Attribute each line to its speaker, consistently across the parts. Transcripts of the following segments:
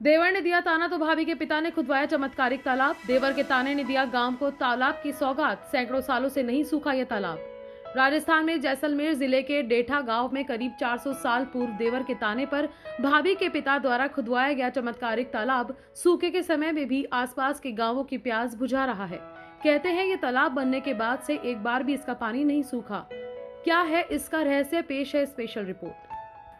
Speaker 1: देवर ने दिया ताना तो भाभी के पिता ने खुदवाया चमत्कारिक तालाब। देवर के ताने ने दिया गांव को तालाब की सौगात। सैकड़ों सालों से नहीं सूखा यह तालाब। राजस्थान में जैसलमेर जिले के डेठा गांव में करीब 400 साल पूर्व देवर के ताने पर भाभी के पिता द्वारा खुदवाया गया चमत्कारिक तालाब सूखे के समय में भी आसपास के गांवों की प्यास बुझा रहा है। कहते हैं ये तालाब बनने के बाद से एक बार भी इसका पानी नहीं सूखा। क्या है इसका रहस्य, पेश है स्पेशल रिपोर्ट।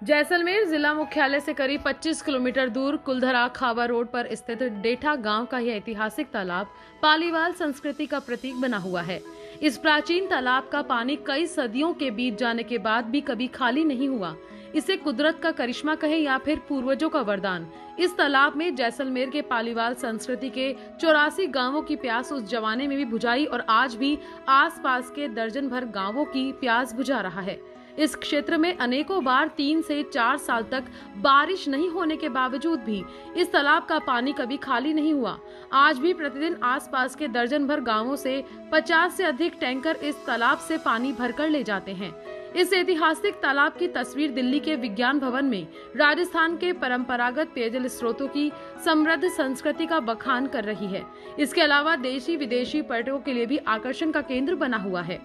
Speaker 1: जैसलमेर जिला मुख्यालय से करीब 25 किलोमीटर दूर कुलधरा खावा रोड पर स्थित डेठा गांव का यह ऐतिहासिक तालाब पालीवाल संस्कृति का प्रतीक बना हुआ है। इस प्राचीन तालाब का पानी कई सदियों के बीत जाने के बाद भी कभी खाली नहीं हुआ। इसे कुदरत का करिश्मा कहे या फिर पूर्वजों का वरदान। इस तालाब में जैसलमेर के पालीवाल संस्कृति के 84 गांवों की प्यास उस जमाने में भी बुझाई और आज भी आसपास के दर्जन भर गांवों की प्यास बुझा रहा है। इस क्षेत्र में अनेकों बार 3 से 4 साल तक बारिश नहीं होने के बावजूद भी इस तालाब का पानी कभी खाली नहीं हुआ। आज भी प्रतिदिन आसपास के दर्जन भर गांवों से 50 से अधिक टैंकर इस तालाब से पानी भरकर ले जाते हैं। इस ऐतिहासिक तालाब की तस्वीर दिल्ली के विज्ञान भवन में राजस्थान के परंपरागत पेयजल स्रोतों की समृद्ध संस्कृति का बखान कर रही है। इसके अलावा देशी विदेशी पर्यटकों के लिए भी आकर्षण का केंद्र बना हुआ है।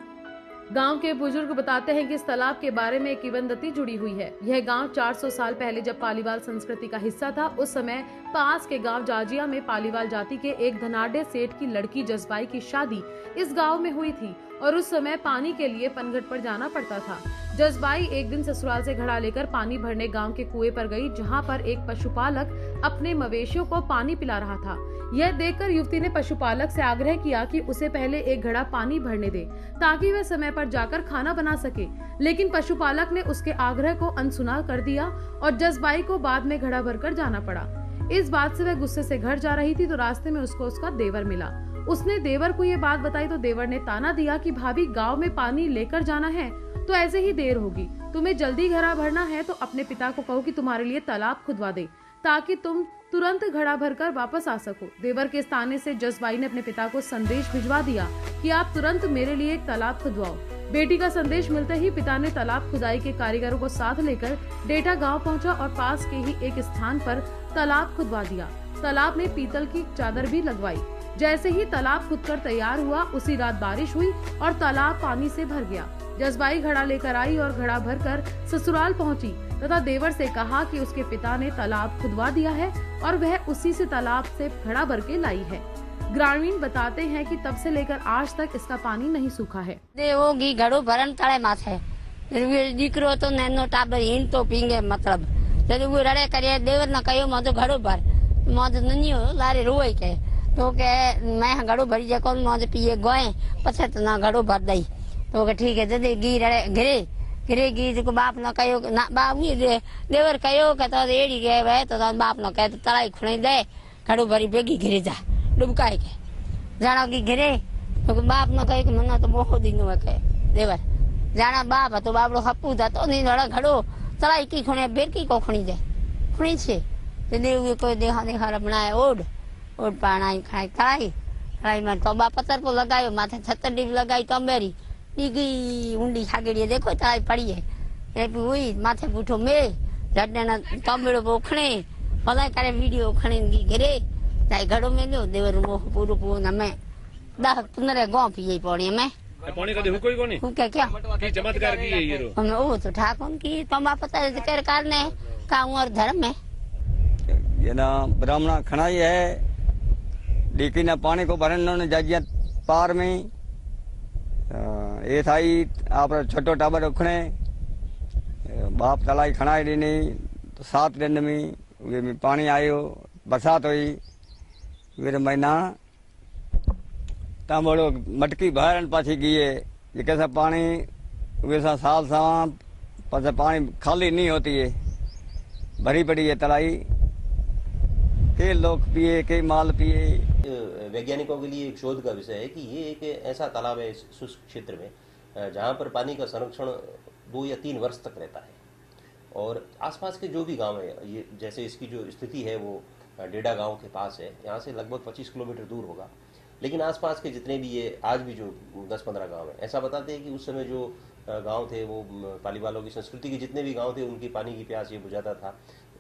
Speaker 1: गांव के बुजुर्ग बताते हैं कि इस तालाब के बारे में एक किंवदंती जुड़ी हुई है। यह गांव 400 साल पहले जब पालीवाल संस्कृति का हिस्सा था, उस समय पास के गांव जाजिया में पालीवाल जाति के एक धनाढ़ सेठ की लड़की जसबाई की शादी इस गांव में हुई थी और उस समय पानी के लिए पनघट पर जाना पड़ता था। जसबाई एक दिन ससुराल से घड़ा लेकर पानी भरने गांव के कुएं पर गई, जहां पर एक पशुपालक अपने मवेशियों को पानी पिला रहा था। यह देखकर युवती ने पशुपालक से आग्रह किया कि उसे पहले एक घड़ा पानी भरने दे ताकि वह समय पर जाकर खाना बना सके, लेकिन पशुपालक ने उसके आग्रह को अनसुना कर दिया और जसबाई को बाद में घड़ा भरकर जाना पड़ा। इस बात से वह गुस्से से घर जा रही थी तो रास्ते में उसको उसका देवर मिला। उसने देवर को ये बात बताई तो देवर ने ताना दिया कि भाभी, गांव में पानी लेकर जाना है तो ऐसे ही देर होगी, तुम्हें जल्दी घड़ा भरना है तो अपने पिता को कहो कि तुम्हारे लिए तालाब खुदवा दे ताकि तुम तुरंत घड़ा भरकर वापस आ सको। देवर के ताने से जसबाई ने अपने पिता को संदेश भिजवा दिया कि आप तुरंत मेरे लिए एक तालाब खुदवाओ। बेटी का संदेश मिलते ही पिता ने तालाब खुदाई के कारीगरों को साथ लेकर डेठा गांव पहुंचा और पास के ही एक स्थान पर तालाब खुदवा दिया। तालाब में पीतल की चादर भी लगवाई। जैसे ही तालाब खुदकर तैयार हुआ, उसी रात बारिश हुई और तालाब पानी से भर गया। जसबाई घड़ा लेकर आई और घड़ा भरकर ससुराल पहुंची तथा देवर से कहा कि उसके पिता ने तालाब खुदवा दिया है और वह उसी से तालाब से घड़ा भर के लाई है। ग्रामीण बताते हैं कि तब से लेकर आज तक इसका पानी नहीं सूखा है।
Speaker 2: देवोगी घड़ो भरन तळे माथे दीकरो तो नैनो टाबर हीन तो पींगे, मतलब जब वो रड़े करे देवर न कहो मो तो घड़ो भर, मो तो ननी हो लारे रोए के तो के मैं घड़ो भरी जे कौन मो पिए गोए पछे तो ना घड़ो भर दई तो के ठीक है। जदे गी रड़े घरे घरे गी जो बाप न कहो ना बाप देवर कहो के तो एड़ी गए वे तो बाप न कहे तो तलाई खुणी दे घड़ो भरी बेगी घरे जा डुबकाई के जाना की घरे तो बाप न कहे कि मना तो मोह दिन के देवर जाना बाप तो बापड़ो हप्पू था तो नहीं लड़ा घड़ो तलाई की खुणे बेरकी को खुणी दे खुणी छे तो देव कोई देहा देहा बनाए ओढ़ ओढ़ पाणाई खाई तलाई तलाई में तो बा पत्थर को लगायो माथे छतर डीब लगाई तंबेरी डी ऊंडी खागड़ी देखो तलाई पड़ी है हुई माथे पूठो में झटने ना तंबेड़ो पोखणे भला करे वीडियो खणे गी घरे ताई घड़ो में लो देवर मोह पूरो पूरो न मैं 10-15 गांव पिए पड़ी में
Speaker 3: पानी कदे हुकोई कोनी
Speaker 2: हुके क्या
Speaker 3: की चमत्कार की है ये रो
Speaker 2: हमें वो तो ठाकुर की तंबा पता है कर करने का और धर्म है।
Speaker 4: ये ना ब्राह्मणा खणाई है डीकी ना पानी को भरन न जाजिया पार में ये थाई आप छोटो टाबर रखने बाप तलाई खणाई दी तो 7 दिन में पानी आयो, बरसात हुई वीर महीना तांबड़ो मटकी भरन पाछी गई ये कैसा पानी वैसा साल सा पास पानी खाली नहीं होती है, भरी पड़ी है तलाई, कई लोग पिए कई माल पिए।
Speaker 5: वैज्ञानिकों के लिए एक शोध का विषय है कि ये एक ऐसा तालाब है इस शुष्क क्षेत्र में जहाँ पर पानी का संरक्षण 2 या 3 वर्ष तक रहता है और आसपास के जो भी गांव है, ये जैसे इसकी जो स्थिति है वो डेडा गांव के पास है, यहाँ से लगभग 25 किलोमीटर दूर होगा, लेकिन आसपास के जितने भी ये आज भी जो 10-15 गांव हैं, ऐसा बताते हैं कि उस समय जो गांव थे वो पालीवालों की संस्कृति के जितने भी गांव थे उनकी पानी की प्यास ये बुझाता था।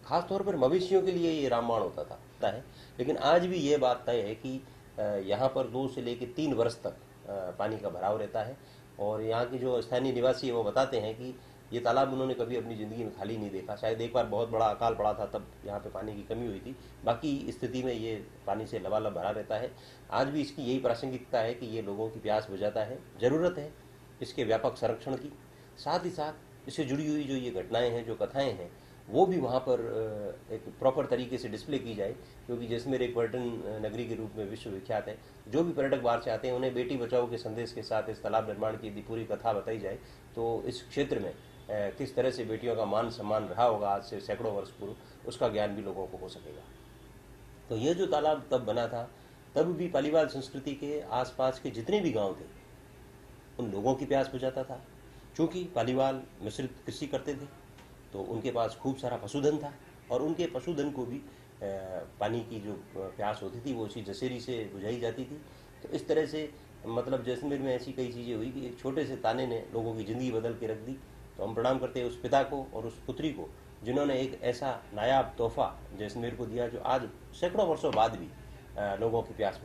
Speaker 5: खास तौर पर मवेशियों के लिए ये रामबाण होता है। लेकिन आज भी ये बात तय है कि यहाँ पर 2 से लेकर 3 वर्ष तक पानी का भराव रहता है। और यहाँ के जो स्थानीय निवासी है वो बताते हैं कि ये तालाब उन्होंने कभी अपनी ज़िंदगी में खाली नहीं देखा। शायद एक बार बहुत बड़ा अकाल पड़ा था, तब यहाँ पे पानी की कमी हुई थी। बाकी स्थिति में ये पानी से लबालब भरा रहता है। आज भी इसकी यही प्रासंगिकता है कि ये लोगों की प्यास बुझाता है। ज़रूरत है इसके व्यापक संरक्षण की। साथ ही साथ इससे जुड़ी हुई जो ये घटनाएं हैं, जो कथाएं हैं, वो भी वहाँ पर एक प्रॉपर तरीके से डिस्प्ले की जाए, क्योंकि जैसलमेर एक पर्यटन नगरी के रूप में विश्व विख्यात है। जो भी पर्यटक बाहर से आते हैं उन्हें बेटी बचाओ के संदेश के साथ इस तालाब निर्माण की यदि पूरी कथा बताई जाए तो इस क्षेत्र में किस तरह से बेटियों का मान सम्मान रहा होगा आज से सैकड़ों वर्ष पूर्व, उसका ज्ञान भी लोगों को हो सकेगा। तो ये जो तालाब तब बना था, तब भी पालीवाल संस्कृति के आसपास के जितने भी गांव थे उन लोगों की प्यास बुझाता था। चूँकि पालीवाल मिश्रित कृषि करते थे तो उनके पास खूब सारा पशुधन था, और उनके पशुधन को भी पानी की जो प्यास होती थी वो उसी जसेरी से बुझाई जाती थी। तो इस तरह से मतलब जैसलमेर में ऐसी कई चीज़ें हुई कि एक छोटे से ताने ने लोगों की ज़िंदगी बदल के रख दी। तो हम प्रणाम करते हैं उस पिता को और उस पुत्री को जिन्होंने एक ऐसा नायाब तोहफा जैसलमेर को दिया, जो आज सैकड़ों वर्षों बाद भी लोगों की प्यास